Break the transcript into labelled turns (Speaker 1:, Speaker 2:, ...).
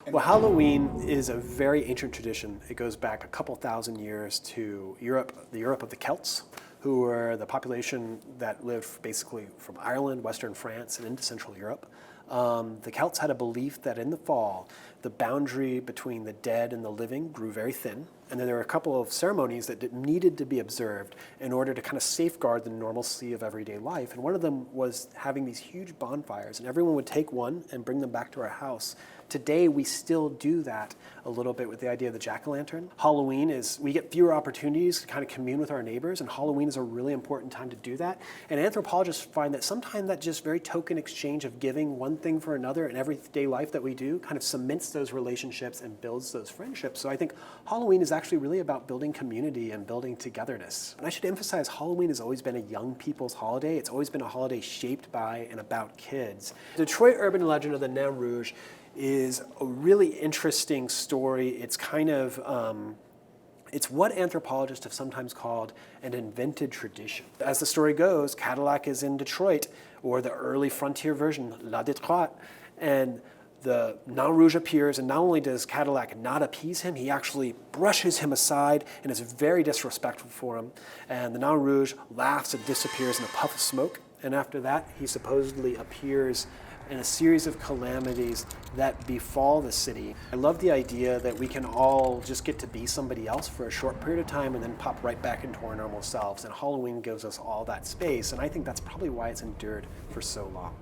Speaker 1: Well, Halloween is a very ancient tradition. It goes back a couple thousand years to Europe, the Europe of the Celts, who were the population that lived basically from Ireland, Western France, and into Central Europe. The Celts had a belief that in the fall, the boundary between the dead and the living grew very thin, and then there were a couple of ceremonies that needed to be observed in order to kind of safeguard the normalcy of everyday life. And one of them was having these huge bonfires, and everyone would take one and bring them back to our house. Today, we still do that a little bit with the idea of the jack-o'-lantern. Halloween is, we get fewer opportunities to kind of commune with our neighbors, and Halloween is a really important time to do that. And anthropologists find that sometimes that just very token exchange of giving one thing for another in everyday life that we do kind of cements those relationships and builds those friendships. So I think Halloween is actually really about building community and building togetherness. And I should emphasize, Halloween has always been a young people's holiday. It's always been a holiday shaped by and about kids. The Detroit urban legend of the Nain Rouge is a really interesting story. It's kind of, it's what anthropologists have sometimes called an invented tradition. As the story goes, Cadillac is in Detroit, or the early frontier version, La Detroit, and the Nain Rouge appears, and not only does Cadillac not appease him, he actually brushes him aside and is very disrespectful for him. And the Nain Rouge laughs and disappears in a puff of smoke. And after that, he supposedly appears in a series of calamities that befall the city. I love the idea that we can all just get to be somebody else for a short period of time and then pop right back into our normal selves. And Halloween gives us all that space, and I think that's probably why it's endured for so long.